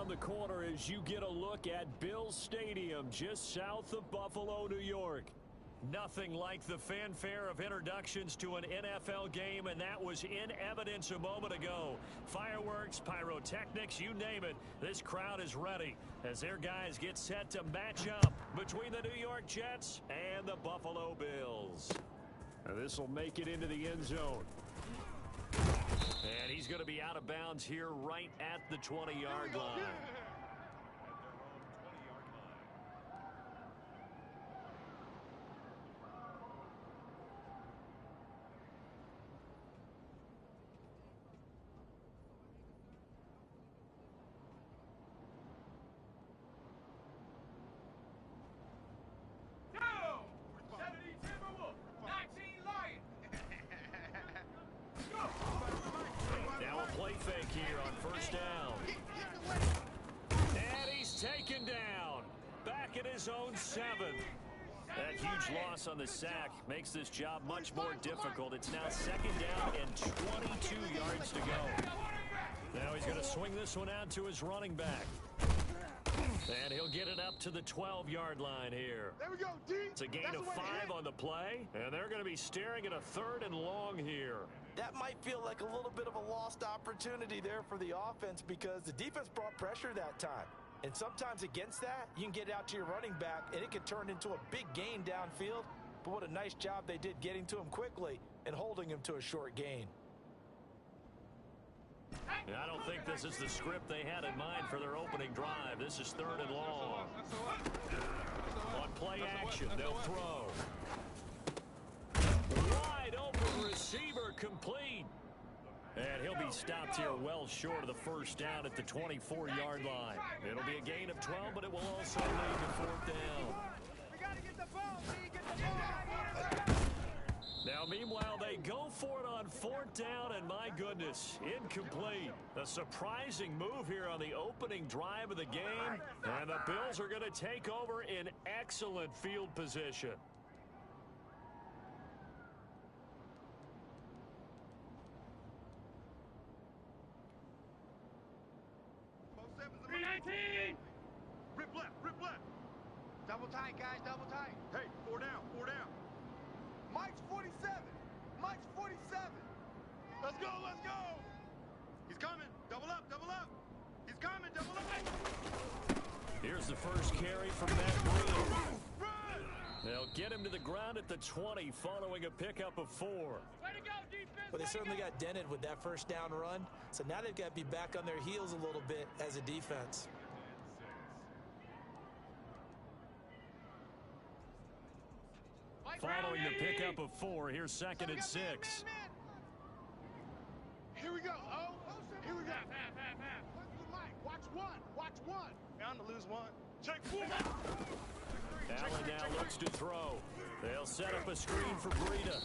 around the corner as you get a look at Bills Stadium just south of Buffalo, New York. Nothing like the fanfare of introductions to an NFL game, and that was in evidence a moment ago. Fireworks, pyrotechnics, you name it. This crowd is ready as their guys get set to match up between the New York Jets and the Buffalo Bills. This will make it into the end zone. And he's going to be out of bounds here right at the 20-yard line. Zone 7. That huge loss on the sack makes this job much more difficult. It's now second down and 22 yards to go. Now he's going to swing this one out to his running back. And he'll get it up to the 12-yard line here. There we go, D. It's a gain of 5 on the play, and they're going to be staring at a 3rd and long here. That might feel like a little bit of a lost opportunity there for the offense because the defense brought pressure that time. And sometimes against that, you can get out to your running back, and it could turn into a big gain downfield. But what a nice job they did getting to him quickly and holding him to a short gain. I don't think this is the script they had in mind for their opening drive. This is 3rd and long. On play action, they'll throw. Wide open receiver complete. And he'll be stopped here well short of the first down at the 24-yard line. It'll be a gain of 12, but it will also lead to 4th down. We got to get the ball, D. Get the ball. Now, meanwhile, they go for it on 4th down, and my goodness, incomplete. A surprising move here on the opening drive of the game, and the Bills are going to take over in excellent field position. Rip left, rip left. Double tight, guys, double tight. Hey, 4 down, 4 down. Mike's 47. Mike's 47. Let's go, let's go. He's coming. Double up, double up. He's coming, double up. Here's the first carry from Matt Green. They'll get him to the ground at the 20 following a pickup of 4. Way to go, defense. But they certainly got dented with that first down run. So now they've got to be back on their heels a little bit as a defense. Following the pickup of 4, here's 2nd and 6. Here we go. Oh, here we go. Watch one. Watch one. Bound to lose one. Check 4. Allen now looks to throw. They'll set up a screen for Breida.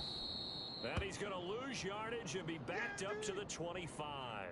And he's going to lose yardage and be backed up to the 25.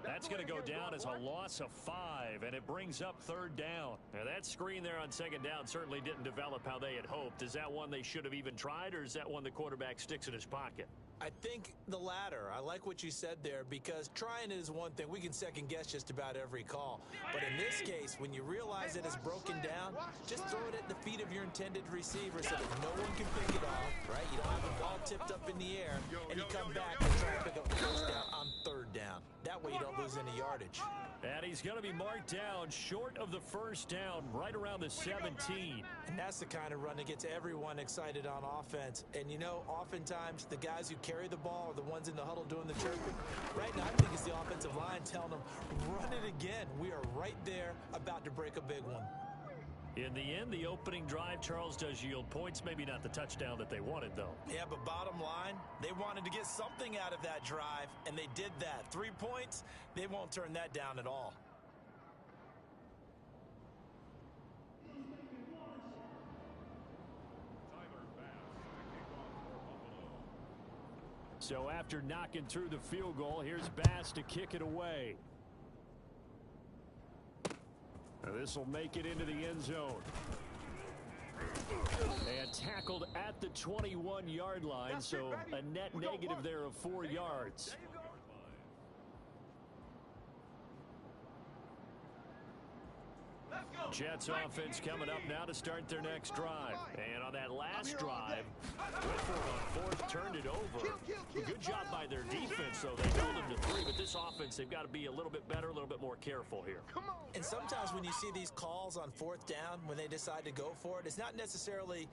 That's going to go down as a loss of 5, and it brings up 3rd down. Now, that screen there on 2nd down certainly didn't develop how they had hoped. Is that one they should have even tried, or is that one the quarterback sticks in his pocket? I think the latter. I like what you said there because trying it is one thing. We can second guess just about every call. But in this case, when you realize it is broken down, just throw it at the feet of your intended receiver so that no one can pick it off, right? You don't have the ball tipped up in the air, and you come back and try to pick up the first down on 3rd down. That way you don't lose any yardage. And he's going to be marked down short of the first down, right around the 17. And that's the kind of run that gets everyone excited on offense. And, you know, oftentimes the guys who carry the ball are the ones in the huddle doing the chirping. Right now, I think it's the offensive line telling them, run it again. We are right there about to break a big one. In the end, the opening drive, Charles, does yield points. Maybe not the touchdown that they wanted, though. Yeah, but bottom line, they wanted to get something out of that drive, and they did that. 3 points, they won't turn that down at all. So after knocking through the field goal, here's Bass to kick it away. This will make it into the end zone. And tackled at the 21-yard line, so a net negative there of 4 yards. Jets offense coming up now to start their next drive. And on that last drive, Whitford on fourth turned it over. A good job by their defense, though. They held them to 3, but this offense, they've got to be a little bit better, a little bit more careful here. And sometimes when you see these calls on fourth down, when they decide to go for it, it's not necessarily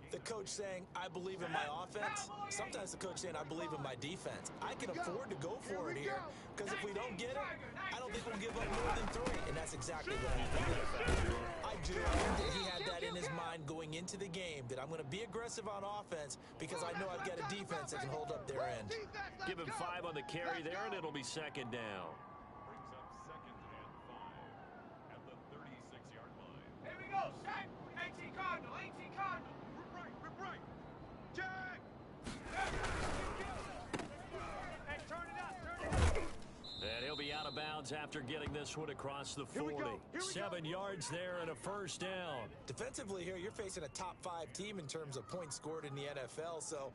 the coach saying, I believe in my offense. Sometimes the coach saying, I believe in my defense. I can afford to go for it here because if we don't get it, I don't think we'll give up more than 3. And that's exactly what happened. I do. I think that he had that in his mind going into the game, that I'm going to be aggressive on offense because I know I've got a defense that can hold up their end. Give him 5 on the carry there, and it'll be second down. Brings up 2nd and 5 at the 36-yard line. Here we go, set. 18 Cardinal, 18 Cardinal. Rip right. Jack! Hey, turn it up. And he'll be out of bounds after getting this one across the 40. 7 yards there and a first down. Defensively here, you're facing a top 5 team in terms of points scored in the NFL. So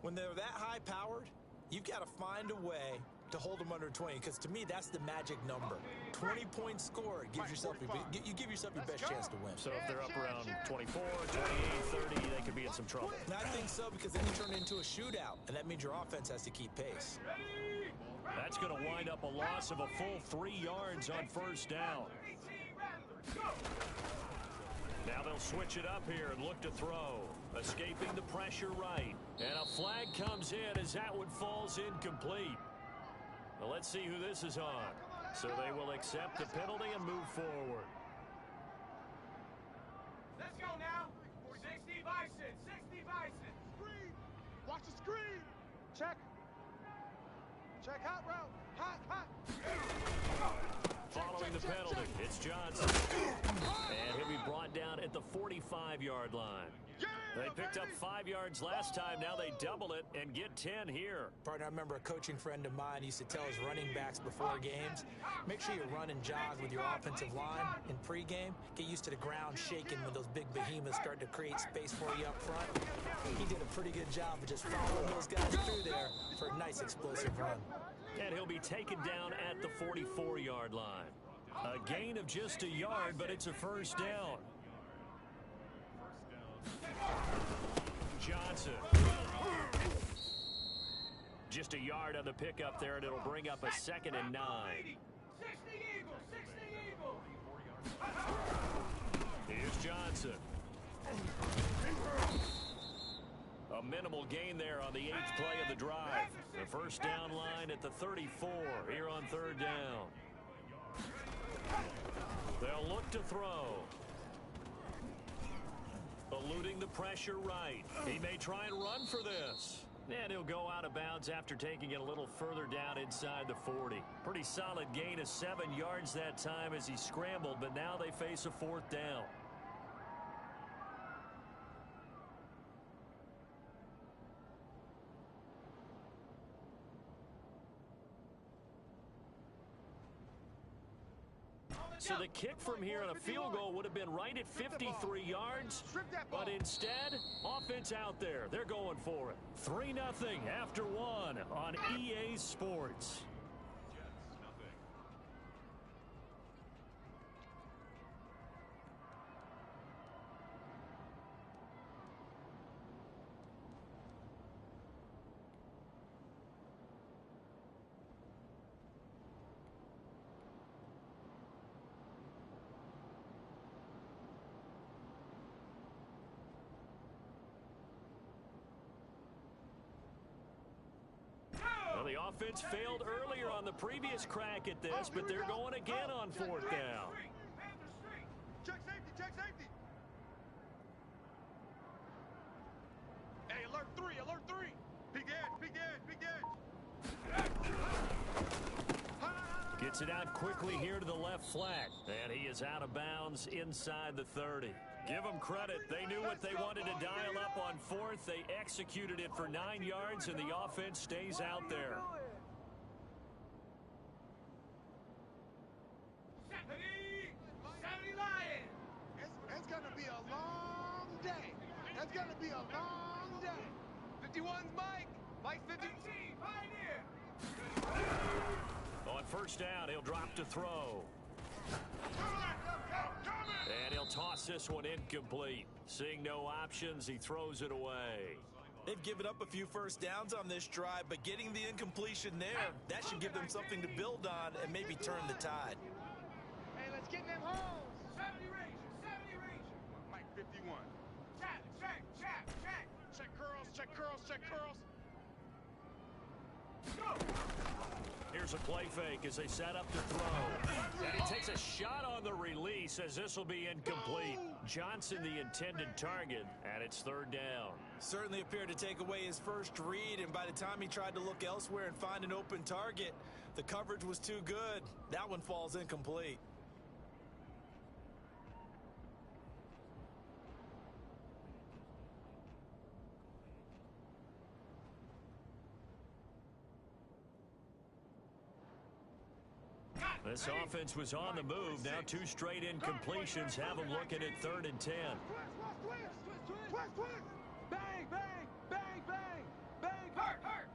when they're that high-powered, you've got to find a way to hold them under 20, because to me, that's the magic number. 20 points scored gives yourself you give yourself your best chance to win. So if they're up around 24, 28, 30, they could be in some trouble. And I think so, because then you turn it into a shootout, and that means your offense has to keep pace. That's going to wind up a loss of a full 3 yards on first down. Now they'll switch it up here and look to throw. Escaping the pressure right. And a flag comes in as that one falls incomplete. Well, let's see who this is on. So they will accept the penalty and move forward. Let's go now. 60 Bison, 60 Bison. Screen! Watch the screen! Check! Check hot route! Hot! Following the penalty, it's Johnson. And he'll be brought down at the 45-yard line. They picked up 5 yards last time. Now they double it and get 10 here. Partner, I remember a coaching friend of mine used to tell his running backs before games, make sure you run and jog with your offensive line in pregame. Get used to the ground shaking when those big behemoths start to create space for you up front. He did a pretty good job of just following those guys through there for a nice explosive run. And he'll be taken down at the 44-yard line. A gain of just a yard, but it's a first down. Johnson. Just a yard on the pickup there, and it'll bring up a 2nd and 9. 60 Eagle, 60 Eagle. Here's Johnson. A minimal gain there on the 8th play of the drive. The first down line at the 34 here on 3rd down. They'll look to throw. Eluding the pressure right. He may try and run for this. And he'll go out of bounds after taking it a little further down inside the 40. Pretty solid gain of 7 yards that time as he scrambled, but now they face a 4th down. So the kick from here on a field goal would have been right at 53 yards, but instead, offense out there. They're going for it. 3-0 after 1 on EA Sports. The offense failed earlier on the previous crack at this, but they're going again on 4th down. Check safety! Hey, alert 3! Big edge! Gets it out quickly here to the left flat, and he is out of bounds inside the 30. Give them credit. They knew what they wanted to dial up on 4th. They executed it for 9 yards, and the offense stays out there. 70 Lions. It's going to be a long day. That's going to be a long day. 51's Mike. Mike's 50. 18 Pioneer. On first down, he'll drop to throw. And he'll toss this one incomplete. Seeing no options, he throws it away. They've given up a few first downs on this drive, but getting the incompletion there, that should give them something to build on and maybe turn the tide. Hey, let's get in them holes. 70 Ranger, 70 Ranger. Mike 51. Check, check, check, check. Check curls, check curls, check curls. Go. Here's a play fake as they set up to throw. And he takes a shot on the release as this will be incomplete. Johnson the intended target, and it's third down. Certainly appeared to take away his first read, and by the time he tried to look elsewhere and find an open target, the coverage was too good. That one falls incomplete. This offense was on the move. Now two straight incompletions have them looking at 3rd and 10. Twist. Bang, bang, bang, bang, bang. Hurt.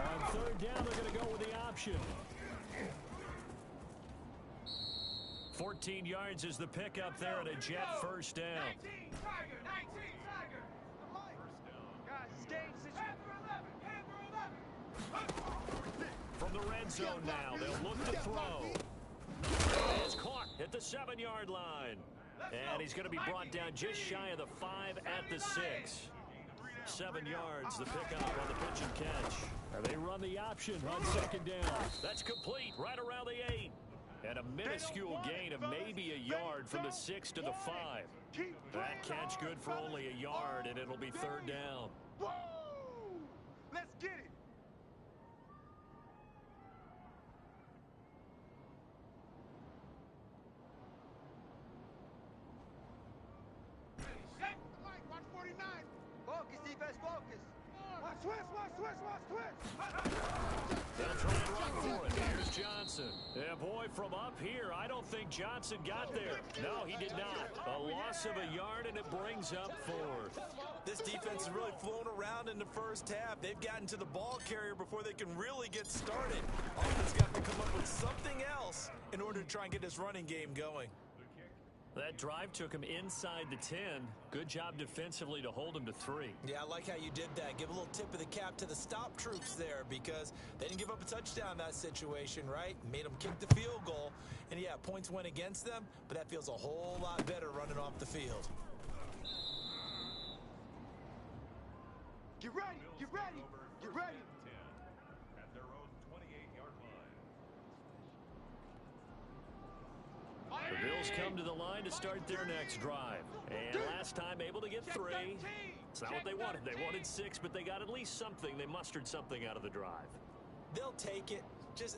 On 3rd down, they're going to go with the option. 14 yards is the pickup there and a Jet first down. 19 Tiger, 19 Tiger. Guys, it's game situation. Panther 11. From the red zone now, they'll look to throw. It's caught at the 7-yard line. And he's going to be brought down just shy of the 5 at the 6. 7 yards, the pickup on the pitch and catch. They run the option on 2nd down. That's complete right around the 8. And a minuscule gain of maybe a yard from the 6 to the 5. That catch good for only a yard, and it'll be 3rd down. Woo! Let's get it. Mike, watch 49. Focus, defense, focus. Watch twist. They'll try and run for it. Here's Johnson. Yeah, boy, from up here, I don't think Johnson got there. No, he did not. A loss of a yard, and it brings up 4th. This defense has really flown around in the first half. They've gotten to the ball carrier before they can really get started. Offense got to come up with something else in order to try and get this running game going. That drive took him inside the 10. Good job defensively to hold him to 3. Yeah, I like how you did that. Give a little tip of the cap to the stop troops there because they didn't give up a touchdown in that situation, right? Made them kick the field goal. And, yeah, points went against them, but that feels a whole lot better running off the field. Get ready. At their own 28-yard line. The Bills come to the line to start their next drive. And last time able to get 3. It's not what they wanted. They wanted 6, but they got at least something. They mustered something out of the drive. They'll take it.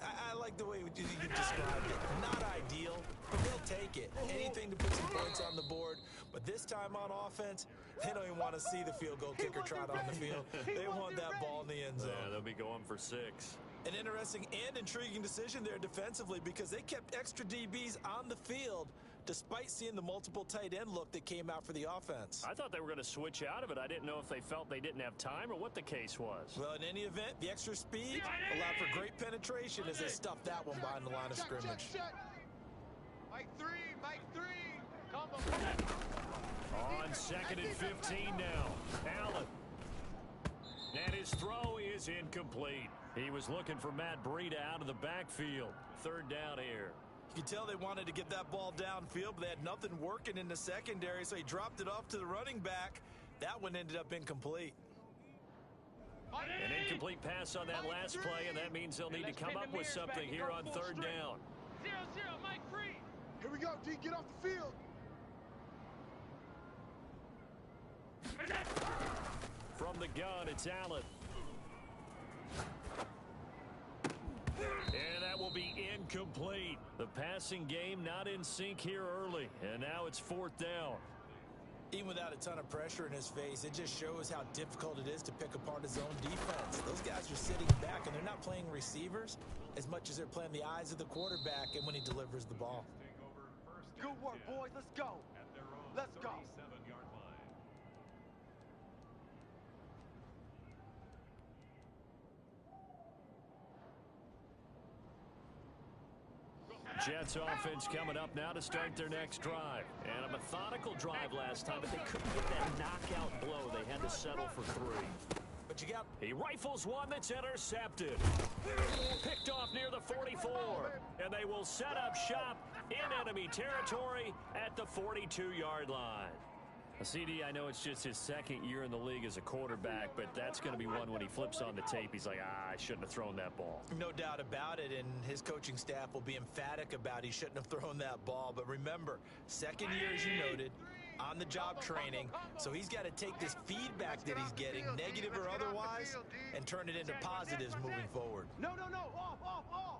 I like the way you described it. Not ideal, but they'll take it. Anything to put some points on the board. But this time on offense, they don't even want to see the field goal kicker trot on the field. They want that ball in the end zone. Yeah, they'll be going for 6. An interesting and intriguing decision there defensively because they kept extra DBs on the field despite seeing the multiple tight end look that came out for the offense. I thought they were going to switch out of it. I didn't know if they felt they didn't have time or what the case was. Well, in any event, the extra speed allowed for great penetration as they stuffed that one behind the line of scrimmage. Mike 3. Combo. On 2nd and 15 now. Allen. And his throw is incomplete. He was looking for Matt Breida out of the backfield. 3rd down here. You could tell they wanted to get that ball downfield, but they had nothing working in the secondary, so he dropped it off to the running back. That one ended up incomplete. An incomplete pass on that last play, and that means they'll need to come up with something here on 3rd down. 0-0, Mike free. Here we go, D. Get off the field. From the gun, it's Allen. And that will be incomplete. The passing game not in sync here early, and now it's 4th down. Even without a ton of pressure in his face, it just shows how difficult it is to pick apart his own defense. Those guys are sitting back, and they're not playing receivers as much as they're playing the eyes of the quarterback and when he delivers the ball. Good work, boys. Let's go. Let's go. Jets offense coming up now to start their next drive. And a methodical drive last time, but they couldn't get that knockout blow. They had to settle for 3. But you got... He rifles one that's intercepted. Picked off near the 44. And they will set up shop in enemy territory at the 42-yard line. CD, I know it's just his second year in the league as a quarterback, but that's going to be one when he flips on the tape. He's like, I shouldn't have thrown that ball. No doubt about it, and his coaching staff will be emphatic about he shouldn't have thrown that ball. But remember, second year, as you noted, on-the-job training, so he's got to take this feedback that he's getting, negative or otherwise, and turn it into positives moving forward. No, off.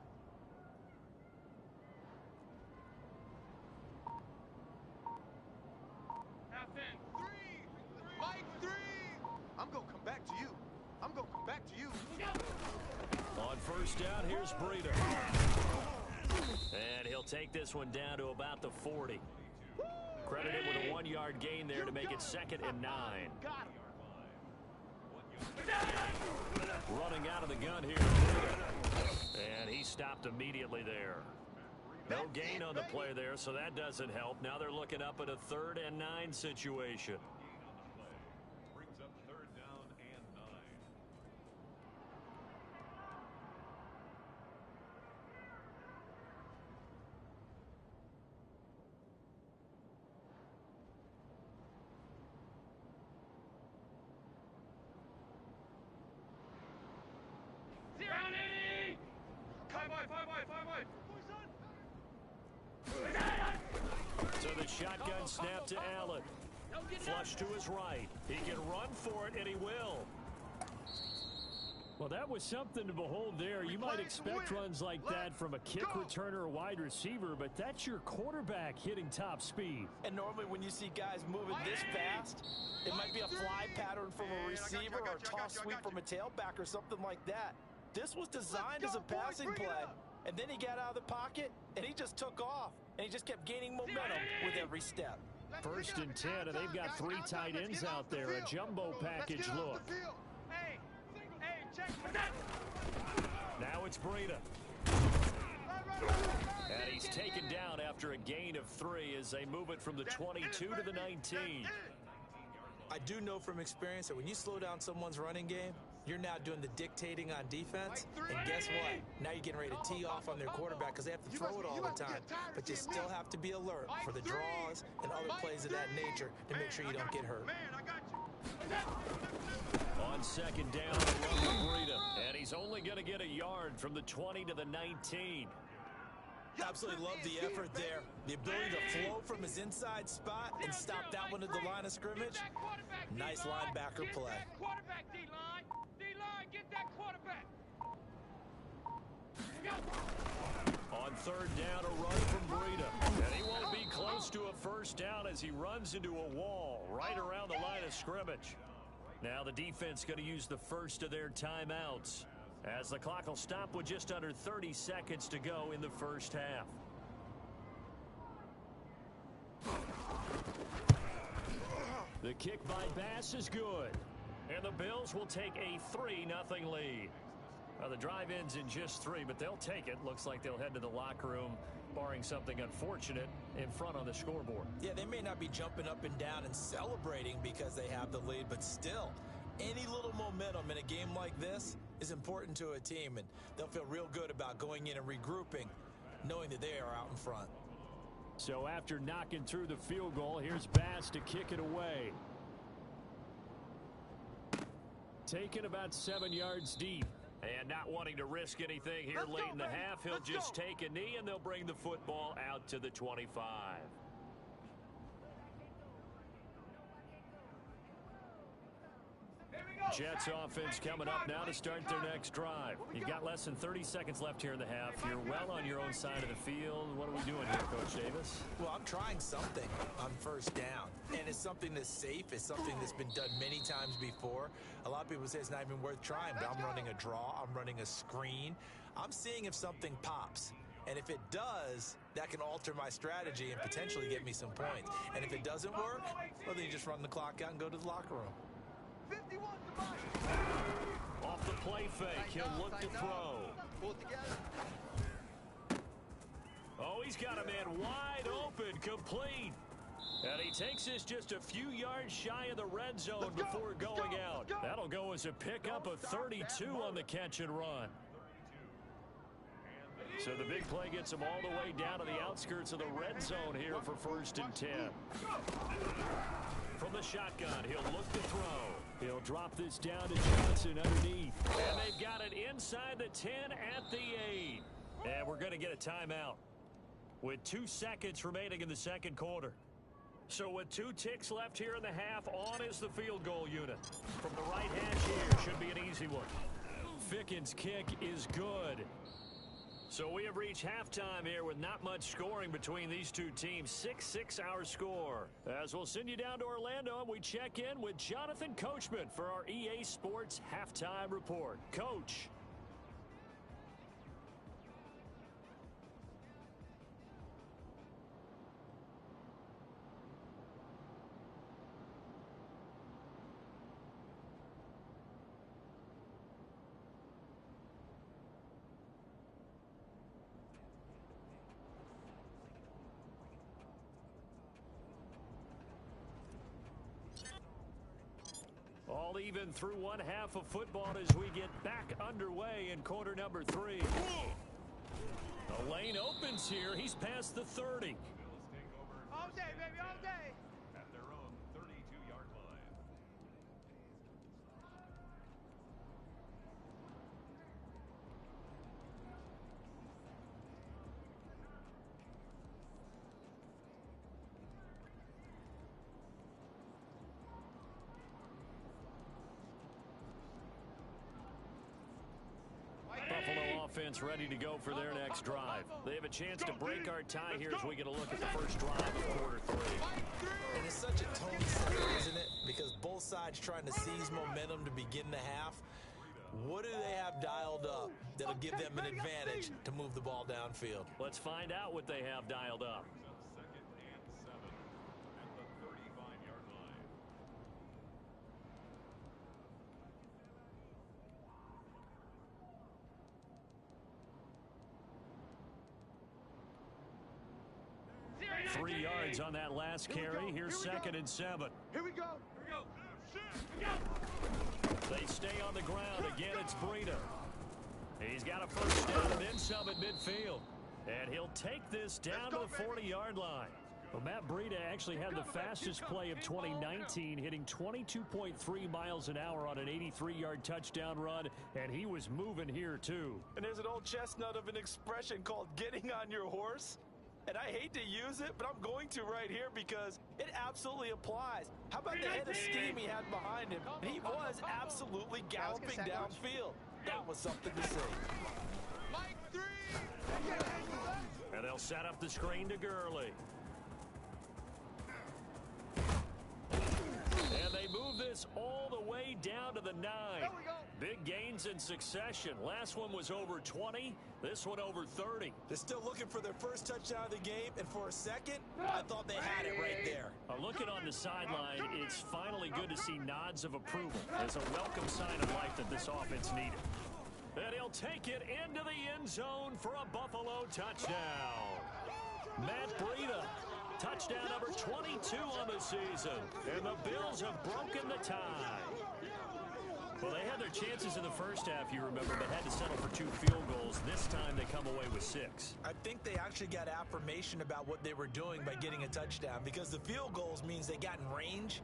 Mike, 3. I'm going to come back to you. On first down, here's Breida. And he'll take this one down to about the 40. Credited with a 1-yard gain there to make it 2nd and 9. Running out of the gun here. And he stopped immediately there. No gain on the play there, so that doesn't help. Now they're looking up at a 3rd and 9 situation. Brings up 3rd down and 9. So the shotgun snap to Allen. Flush to his right. He can run for it, and he will. Well, that was something to behold there. You might expect runs like that from a kick returner or wide receiver, but that's your quarterback hitting top speed. And normally when you see guys moving this fast, it might be a fly pattern from a receiver or a toss sweep from a tailback or something like that. This was designed as a passing play, and then he got out of the pocket, and he just took off, and he just kept gaining momentum with every step. 1st and 10, and they've got 3 tight ends out there. A jumbo package look. Hey, check. Now it's Breida. And he's taken down after a gain of 3 as they move it from the 22 to the 19. I do know from experience that when you slow down someone's running game, you're now doing the dictating on defense, and guess what? Now you're getting ready to tee off on their quarterback because they have to throw it all the time. But you still have to be alert for the draws and other plays of that nature to make sure you don't get hurt. On 2nd down, run with Breida, and he's only going to get a yard from the 20 to the 19. Absolutely love the effort there. The ability to flow from his inside spot and stop that one at the line of scrimmage. Nice linebacker play. Quarterback, D-line. D-line, get that quarterback. On 3rd down, a run from Breida. And he won't be close to a 1st down as he runs into a wall right around the line of scrimmage. Now the defense going to use the first of their timeouts, as the clock will stop with just under 30 seconds to go in the first half. The kick by Bass is good, and the Bills will take a 3-0 lead. Well, the drive ends in just 3, but they'll take it. Looks like they'll head to the locker room, barring something unfortunate, in front on the scoreboard. Yeah, they may not be jumping up and down and celebrating because they have the lead, but still, any little momentum in a game like this is important to a team, and they'll feel real good about going in and regrouping, knowing that they are out in front. So after knocking through the field goal, here's Bass to kick it away. Taken about 7 yards deep. And not wanting to risk anything here late in the half, he'll just take a knee, and they'll bring the football out to the 25. Jets offense coming up now to start their next drive. You've got less than 30 seconds left here in the half. You're well on your own side of the field. What are we doing here, Coach Davis? Well, I'm trying something on 1st down, and it's something that's safe. It's something that's been done many times before. A lot of people say it's not even worth trying, but I'm running a draw. I'm running a screen. I'm seeing if something pops. And if it does, that can alter my strategy and potentially get me some points. And if it doesn't work, well, then you just run the clock out and go to the locker room. Off the play fake, he'll look to throw. Oh, he's got a man wide open, complete. And he takes this just a few yards shy of the red zone before going out. That'll go as a pickup of 32 on the catch and run. So the big play gets him all the way down to the outskirts of the red zone here for 1st and 10. From the shotgun, he'll look to throw. He'll drop this down to Johnson underneath. And they've got it inside the 10 at the 8. And we're going to get a timeout with 2 seconds remaining in the second quarter. So with 2 ticks left here in the half, on is the field goal unit. From the right hash here, should be an easy one. Ficken's kick is good. So we have reached halftime here with not much scoring between these two teams. 6-6 our score. As we'll send you down to Orlando and we check in with Jonathan Coachman for our EA Sports Halftime Report. Coach. All even through one half of football as we get back underway in quarter number 3. The lane opens here. He's past the 30. All day, baby, all day. At their own 32-yard line. Buffalo offense ready to go for their next drive. They have a chance to break our tie here as we get a look at the first drive of quarter 3. And it's such a tone setter, isn't it? Because both sides trying to seize momentum to begin the half. What do they have dialed up that'll give them an advantage to move the ball downfield? Let's find out what they have dialed up. Second and 7 at the 35-yard line. Three yards on that last carry. Here's 2nd and 7. Here we go. They stay on the ground. Again, it's Breida. He's got a first down and then some at midfield. And he'll take this down to the 40-yard line. Well, Matt Breida actually had the fastest play of 2019, hitting 22.3 miles an hour on an 83-yard touchdown run, and he was moving here, too. And there's an old chestnut of an expression called getting on your horse. And I hate to use it, but I'm going to right here because it absolutely applies. How about the head of steam he had behind him? He was absolutely galloping downfield. That was something to see. Mike 3. And they'll set up the screen to Gurley. And they move this all the way down to the 9. There we go. Big gains in succession. Last one was over 20. This one over 30. They're still looking for their first touchdown of the game, and for a second, I thought they had it right there. Looking on the sideline, it's finally good to see nods of approval as a welcome sign of life that this offense needed. And he'll take it into the end zone for a Buffalo touchdown. Matt Breida, touchdown number 22 on the season. And the Bills have broken the tie. Well, they had their chances in the first half, you remember, but had to settle for 2 field goals. This time they come away with 6. I think they actually got affirmation about what they were doing by getting a touchdown, because the field goals means they got in range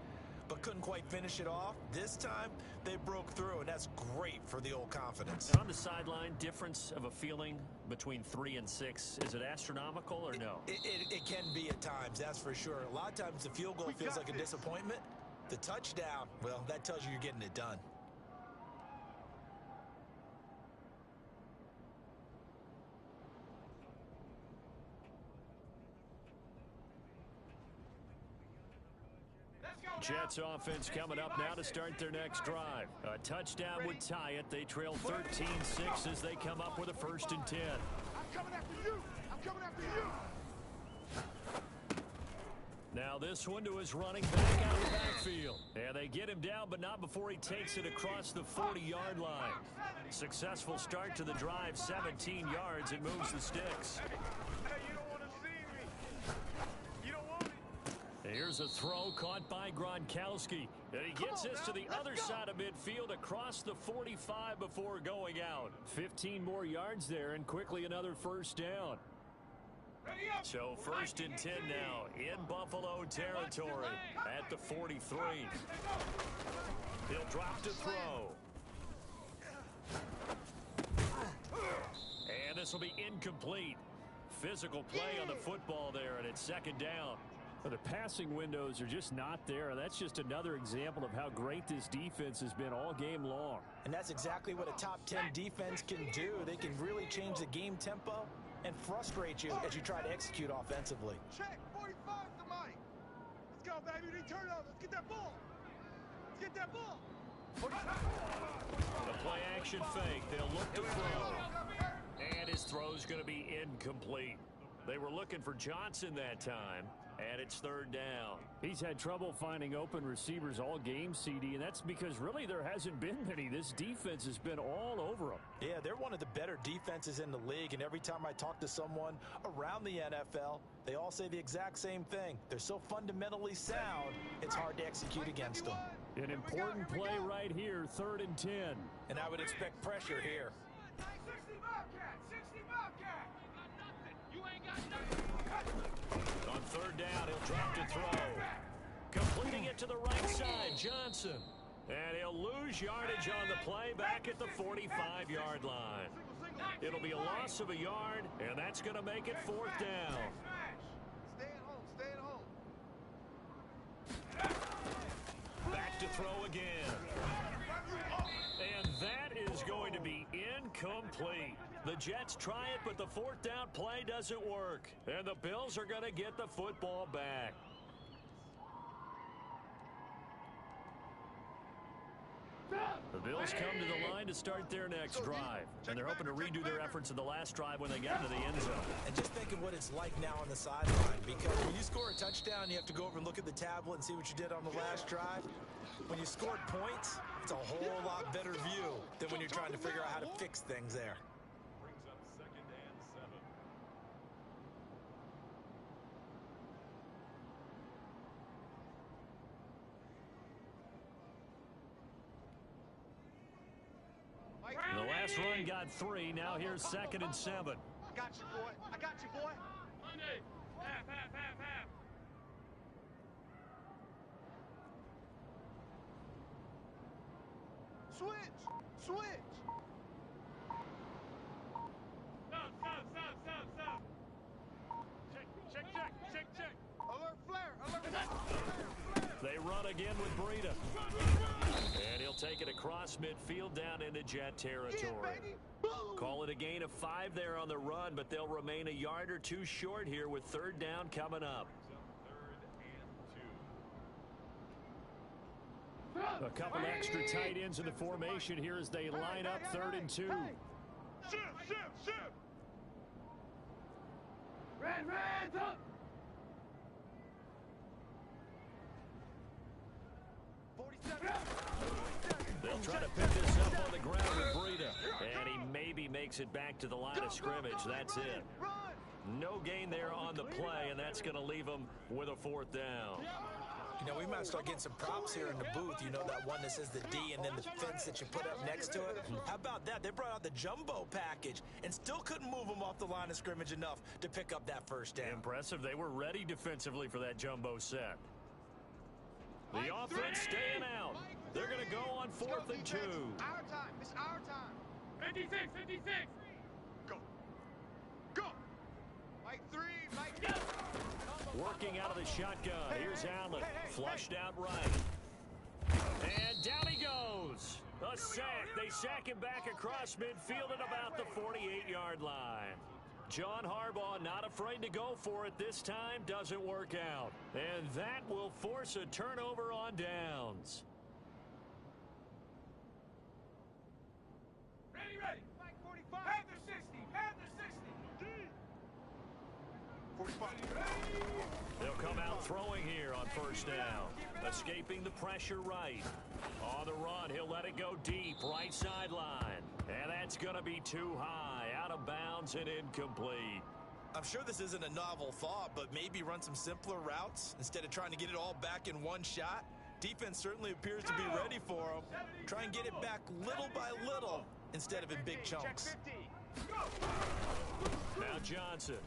but couldn't quite finish it off. This time they broke through, and that's great for the old confidence. And on the sideline, difference of a feeling between 3 and 6, is it astronomical or no? It can be at times, that's for sure. A lot of times the field goal feels like a disappointment. The touchdown, well, that tells you you're getting it done. Jets offense coming up now to start their next drive. A touchdown would tie it. They trail 13-6 as they come up with a 1st and 10. I'm coming after you. I'm coming after you. Now this one to his running back out of the backfield. And they get him down, but not before he takes it across the 40-yard line. Successful start to the drive, 17 yards. It moves the sticks. Hey, you know Here's a throw caught by Gronkowski. And he gets this to the other side of midfield across the 45 before going out. 15 more yards there and quickly another first down. So 1st and 10 now in Buffalo territory at the 43. He'll drop to throw. And this will be incomplete. Physical play on the football there, and it's 2nd down. Well, the passing windows are just not there. That's just another example of how great this defense has been all game long. And that's exactly what a top 10 defense can do. They can really change the game tempo and frustrate you as you try to execute offensively. Check, 45 to Mike. Let's go, baby. We need turnover. Let's get that ball. Let's get that ball. The play action fake. They'll look to throw. And his throw's going to be incomplete. They were looking for Johnson that time, and it's 3rd down. He's had trouble finding open receivers all game, CD, and that's because really there hasn't been many. This defense has been all over them. Yeah, they're one of the better defenses in the league, and every time I talk to someone around the NFL, they all say the exact same thing. They're so fundamentally sound, it's hard to execute against them. An important play right here, 3rd and 10. And I would expect pressure here. 60 Bobcat! 60 Bobcat! You ain't got nothing! On 3rd down, he'll drop to throw. Completing it to the right side, Johnson. And he'll lose yardage on the play back at the 45-yard line. It'll be a loss of a yard, and that's going to make it 4th down. Stay at home. Stay at home. Back to throw again. And that is going to be incomplete. The Jets try it, but the 4th down play doesn't work. And the Bills are going to get the football back. The Bills come to the line to start their next drive. And they're hoping to redo their efforts in the last drive when they got into the end zone. And just think of what it's like now on the sideline, because when you score a touchdown, you have to go over and look at the tablet and see what you did on the last drive. When you scored points, it's a whole lot better view than when you're trying to figure out how to fix things there. Brings up 2nd and 7. The last run got 3. Now here's 2nd and 7. I got you, boy. I got you, boy. Monday! Half, half, half, half! Switch. Switch. Stop! Check! Alert flare. Alert flare. They run again with Breida. And he'll take it across midfield down into Jet territory. Call it a gain of 5 there on the run, but they'll remain a yard or 2 short here with 3rd down coming up. A couple extra tight ends in the formation here as they line up 3rd and 2. Shift. Red, up! They'll try to pick this up on the ground with Breida. And he maybe makes it back to the line of scrimmage. That's it. No gain there on the play, and that's going to leave them with a 4th down. You know, we might start getting some props here in the booth. You know, that one that says the D and then the fence that you put up next to it. How about that? They brought out the jumbo package and still couldn't move them off the line of scrimmage enough to pick up that 1st down. Impressive. They were ready defensively for that jumbo set. The offense staying out. They're going to go on 4th and 2. Our time. It's our time. 56! Go. Mike 3. Mike 2. Working out of the shotgun. Here's Allen. Flushed out right. And down he goes. A sack. They sack him back across midfield at about the 48-yard line. John Harbaugh not afraid to go for it this time. Doesn't work out. And that will force a turnover on downs. Ready! Mike 45. Panther 60! Panther 60! 45. They'll come out throwing here on 1st down. Escaping the pressure right. On the run, he'll let it go deep, right sideline. And that's going to be too high, out of bounds and incomplete. I'm sure this isn't a novel thought, but maybe run some simpler routes instead of trying to get it all back in one shot. Defense certainly appears to be ready for him. Try and get it back little by little instead of in big chunks. Now Johnson.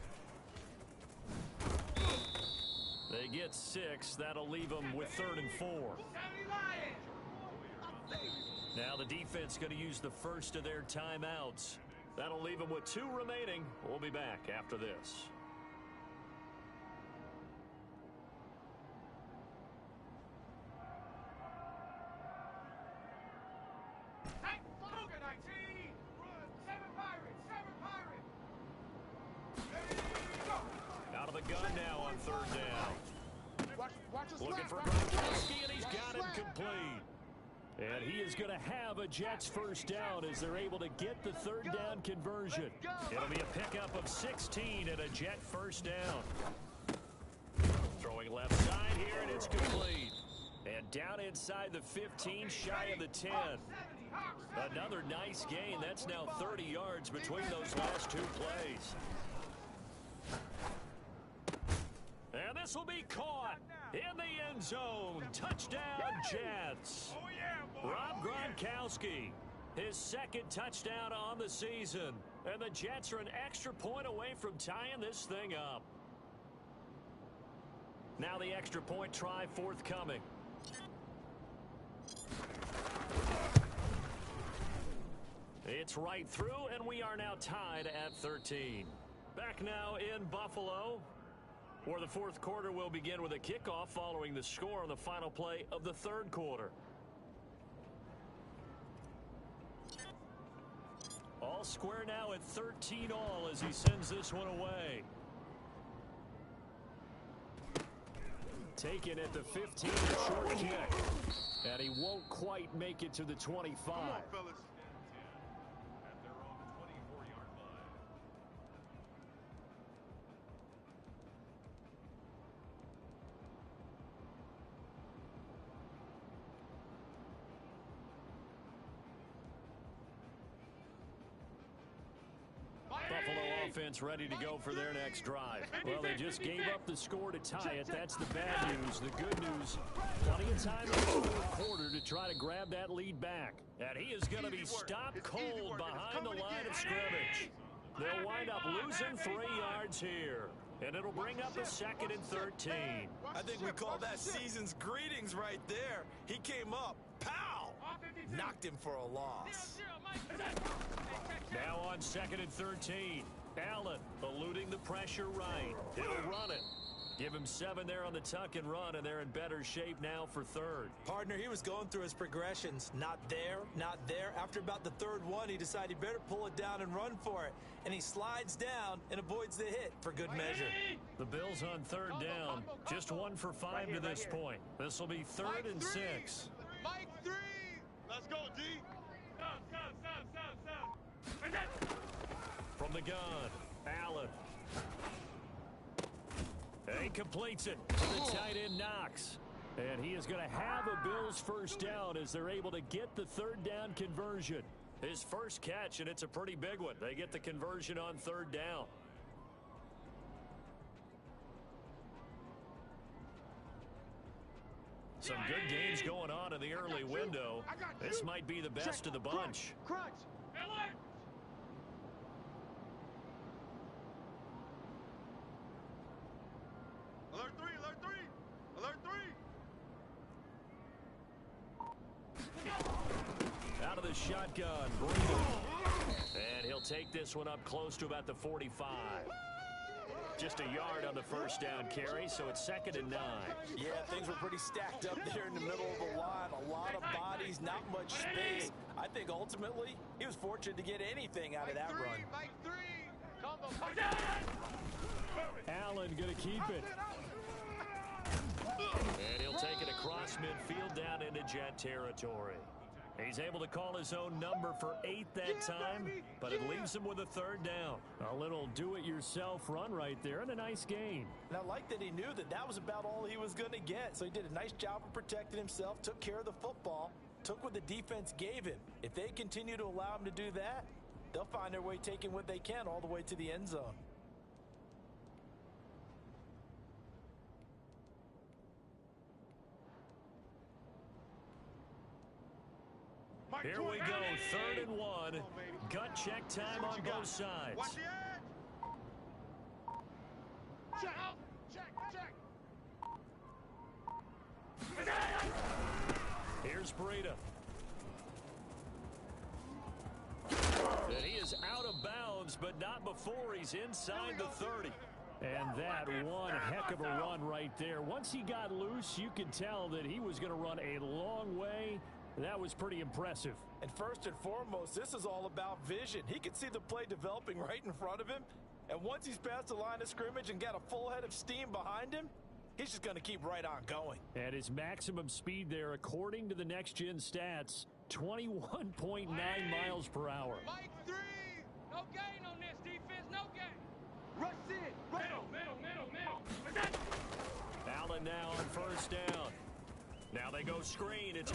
They get 6. That'll leave them with 3rd and 4. Now the defense going to use the first of their timeouts. That'll leave them with 2 remaining. We'll be back after this. Out of the gun now on 3rd down. Looking for Gronkowski, and he's got him complete. And he is going to have a Jets first down as they're able to get the 3rd down conversion. It'll be a pickup of 16 and a Jet first down. Throwing left side here, and it's complete. And down inside the 15, shy of the 10. Another nice gain. That's now 30 yards between those last 2 plays. And this will be caught in the end zone. Touchdown, Jets. Rob Gronkowski, his 2nd touchdown on the season. And the Jets are an extra point away from tying this thing up. Now the extra point try forthcoming. It's right through, and we are now tied at 13. Back now in Buffalo, where the 4th quarter will begin with a kickoff following the score on the final play of the 3rd quarter. All square now at 13 all as he sends this one away. Taken at the 15, a short kick. And he won't quite make it to the 25. Come on, fellas. At their own 24-yard line. Buffalo offense ready to go for their next drive. Well, they just gave up the score to tie it. That's the bad news. The good news, plenty of time in the 4th quarter to try to grab that lead back. And he is going to be stopped cold behind the line of scrimmage. They'll wind up losing 3 yards here. And it'll bring up a 2nd and 13. I think we call that season's greetings right there. He came up, pow! Knocked him for a loss. Now on 2nd and 13. Allen eluding the pressure right. He'll run it. Give him 7 there on the tuck and run, and they're in better shape now for 3rd. Partner, he was going through his progressions. Not there, not there. After about the 3rd one, he decided he better pull it down and run for it. And he slides down and avoids the hit for good measure. The Bills on 3rd down. Just 1 for 5 to this point. This will be 3rd and 6. Mike 3. Let's go, D. From the gun, Allen. He completes it to the tight end, Knox. And he is going to have a Bills first down as they're able to get the 3rd down conversion. His first catch, and it's a pretty big one. They get the conversion on 3rd down. Some good games going on in the early window. This might be the best of the bunch. Crunch. Alert 3, alert 3, alert 3. Out of the shotgun, Breeden. And he'll take this one up close to about the 45. Just a yard on the first down carry, so it's 2nd and 9. Yeah, things were pretty stacked up there in the middle of the line. A lot of bodies, not much space. I think ultimately he was fortunate to get anything out of that run. Mike 3. Combo. Allen going to keep it. And he'll take it across midfield down into Jet territory. He's able to call his own number for 8 that time, but it leaves him with a 3rd down. A little do-it-yourself run right there and a nice gain. And I like that he knew that that was about all he was going to get. So he did a nice job of protecting himself, took care of the football, took what the defense gave him. If they continue to allow him to do that, they'll find their way taking what they can all the way to the end zone. Here we go, 3rd and 1. Gut check time on both sides. Watch the edge. Check. Here's Breida. And he is out of bounds, but not before he's inside the 30. And that one heck of a run right there. Once he got loose, you could tell that he was going to run a long way. That was pretty impressive. And first and foremost, this is all about vision. He could see the play developing right in front of him. And once he's past the line of scrimmage and got a full head of steam behind him, he's just going to keep right on going. And his maximum speed there, according to the next-gen stats, 21.9 miles per hour. Mike 3. No gain on this defense. No gain. Rush in. Middle. Allen now on 1st down. Now they go screen. It's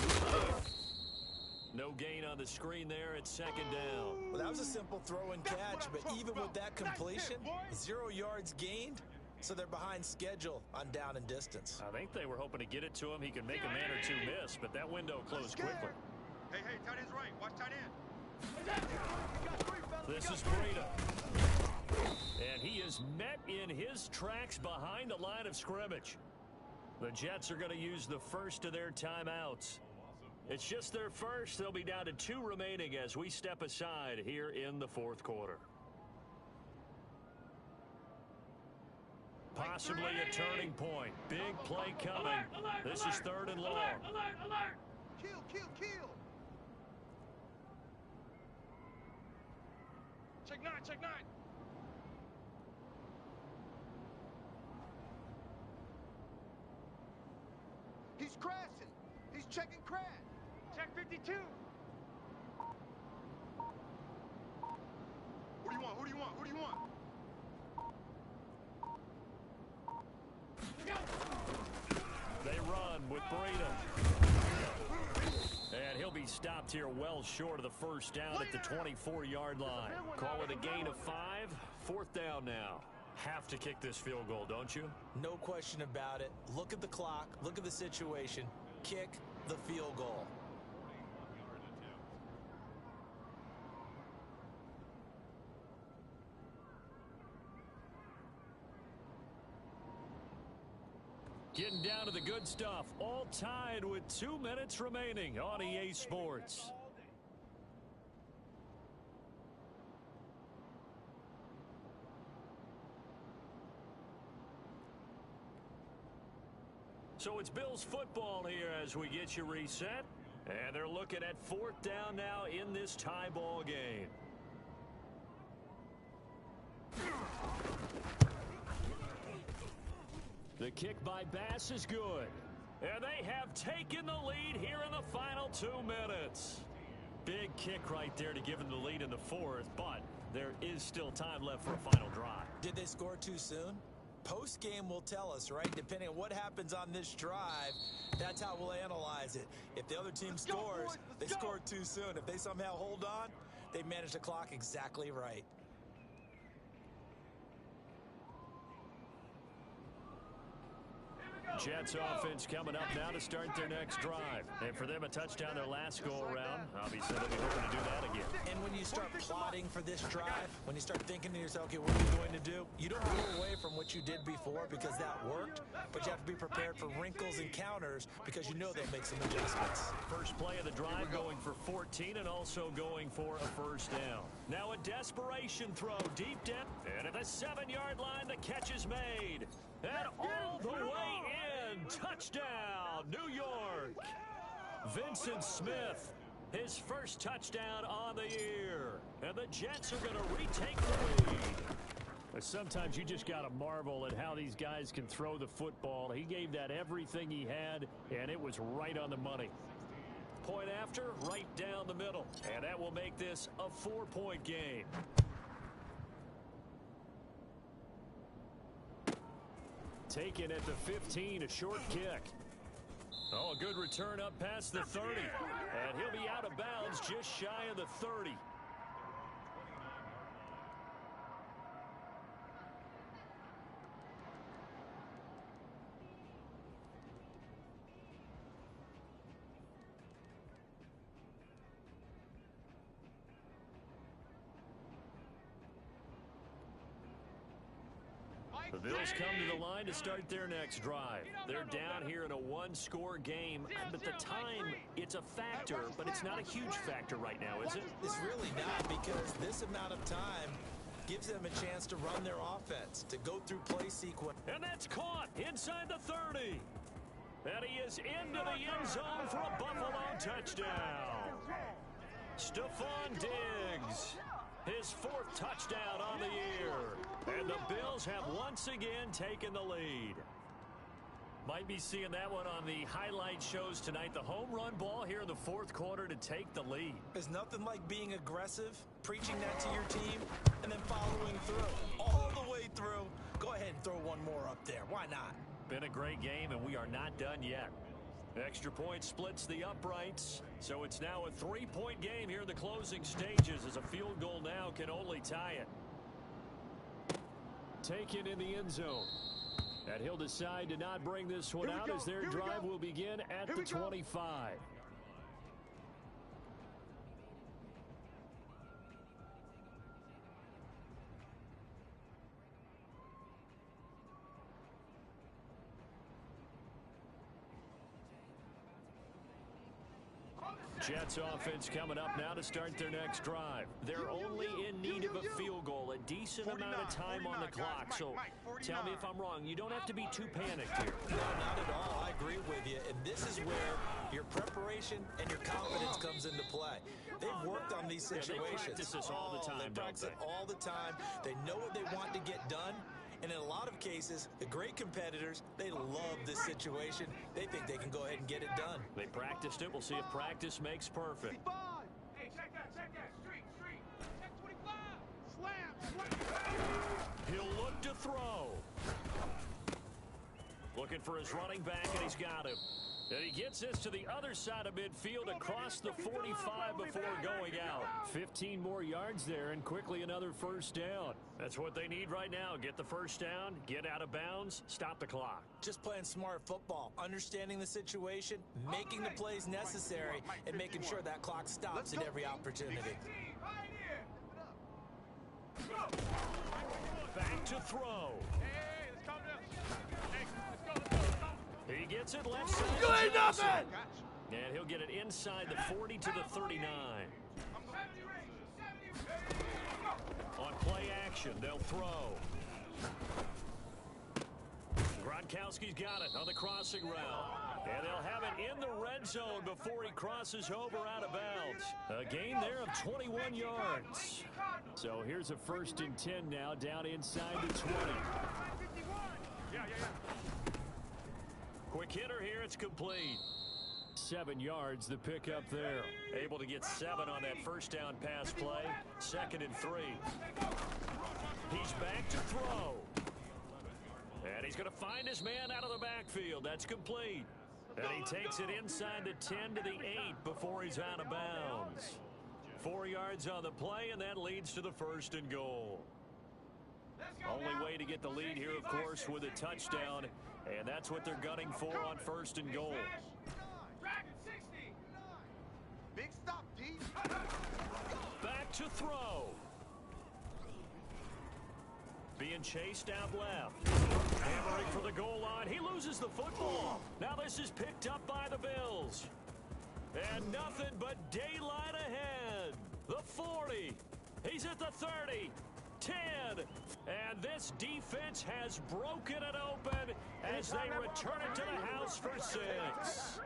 no gain on the screen there. It's 2nd down. Well, that was a simple throw and catch, but even with that completion, 0 yards gained, so they're behind schedule on down and distance. I think they were hoping to get it to him. He could make a man or two miss, but that window closed quickly. Hey, tight end's right. Watch tight end. This is Breida. And he is met in his tracks behind the line of scrimmage. The Jets are going to use the first of their timeouts. It's just their first. They'll be down to 2 remaining as we step aside here in the 4th quarter. Possibly a turning point. Big play coming. This is 3rd and long. Alert. Kill. Check 9. He's crashing. He's checking crash. Check 52. Who do you want? They run with Breida. And he'll be stopped here well short of the 1st down at the 24-yard line. Call it a gain of 5. 4th down now. Have to kick this field goal, don't you? No question about it. Look at the clock. Look at the situation. Kick the field goal. Getting down to the good stuff. All tied with 2 minutes remaining on EA Sports. So it's Bills football here as we get you reset. And they're looking at 4th down now in this tie ball game. The kick by Bass is good. And they have taken the lead here in the final 2 minutes. Big kick right there to give them the lead in the 4th, but there is still time left for a final drive. Did they score too soon? Post-game will tell us, right? Depending on what happens on this drive, that's how we'll analyze it. If the other team scores, they scored too soon. If they somehow hold on, they manage the clock exactly right. Jets offense coming up now to start their next drive. And for them, a touchdown their last go-around. Obviously, they'll be hoping to do that again. And when you start plotting for this drive, when you start thinking to yourself, okay, what are you going to do? You don't go away from what you did before because that worked, but you have to be prepared for wrinkles and counters because you know they'll make some adjustments. First play of the drive going for 14 and also going for a 1st down. Now a desperation throw deep down. And at the 7-yard line, the catch is made. And all the way in. Touchdown, New York. Vincent Smith, his first touchdown on the year. And the Jets are going to retake the lead. Sometimes you just got to marvel at how these guys can throw the football. He gave that everything he had, and it was right on the money. Point after, right down the middle. And that will make this a 4-point game. Taken at the 15, a short kick. Oh, a good return up past the 30. And he'll be out of bounds just shy of the 30. Bills come to the line to start their next drive. They're down here in a one-score game. At the time, it's a factor, but it's not a huge factor right now, is it? It's really not, because this amount of time gives them a chance to run their offense, to go through play sequence. And that's caught inside the 30. And he is into the end zone for a Buffalo touchdown. Stephon Diggs, his 4th touchdown on the year. And the Bills have once again taken the lead. Might be seeing that one on the highlight shows tonight. The home run ball here in the 4th quarter to take the lead. There's nothing like being aggressive, preaching that to your team, and then following through. All the way through. Go ahead and throw one more up there. Why not? Been a great game, and we are not done yet. Extra point splits the uprights, so it's now a 3-point game here in the closing stages, as a field goal now can only tie it. Taken in the end zone. And he'll decide to not bring this one out as their drive will begin at the 25. Jets offense coming up now to start their next drive. They're only in need of a field goal, a decent amount of time on the clock. So tell me if I'm wrong. You don't have to be too panicked here. No, not at all. I agree with you. And this is where your preparation and your confidence comes into play. They've worked on these situations. They practice this all the time, They practice it all the time. They know what they want to get done. And in a lot of cases, the great competitors, they love this situation. They think they can go ahead and get it done. They practiced it. We'll see if practice makes perfect. Hey, check that. Street. Check 25. Slam. He'll look to throw. Looking for his running back, and he's got him. And he gets this to the other side of midfield across the 45 before going out. 15 more yards there, and quickly another first down. That's what they need right now. Get the first down, get out of bounds, stop the clock. Just playing smart football, understanding the situation, making the plays necessary, and making sure that clock stops at every opportunity. Back to throw. Hey, let's calm down. Hey, let's go. He gets it left side. You ain't nothing! And he'll get it inside the 40 to the 39. On play action, they'll throw. Gronkowski's got it on the crossing route. And they'll have it in the red zone before he crosses over out of bounds. A gain there of 21 yards. So here's a 1st and 10 now, down inside the 20. Yeah. Quick hitter here, it's complete. 7 yards, the pickup there. Able to get 7 on that first down pass play. 2nd and 3. He's back to throw. And he's going to find his man out of the backfield. That's complete. And he takes it inside the 10 to the 8 before he's out of bounds. 4 yards on the play, and that leads to the 1st and goal. Only way to get the lead here, of course, with a touchdown. And that's what they're gunning for on 1st and goal. Big stop, D. Back to throw. Being chased out left. Hammering for the goal line. He loses the football. Now this is picked up by the Bills. And nothing but daylight ahead. The 40. He's at the 30. 10. And this defense has broken it open as they return it to the house for 6.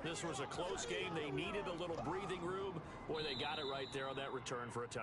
This was a close game. They needed a little breathing room. Boy, they got it right there on that return for a touchdown.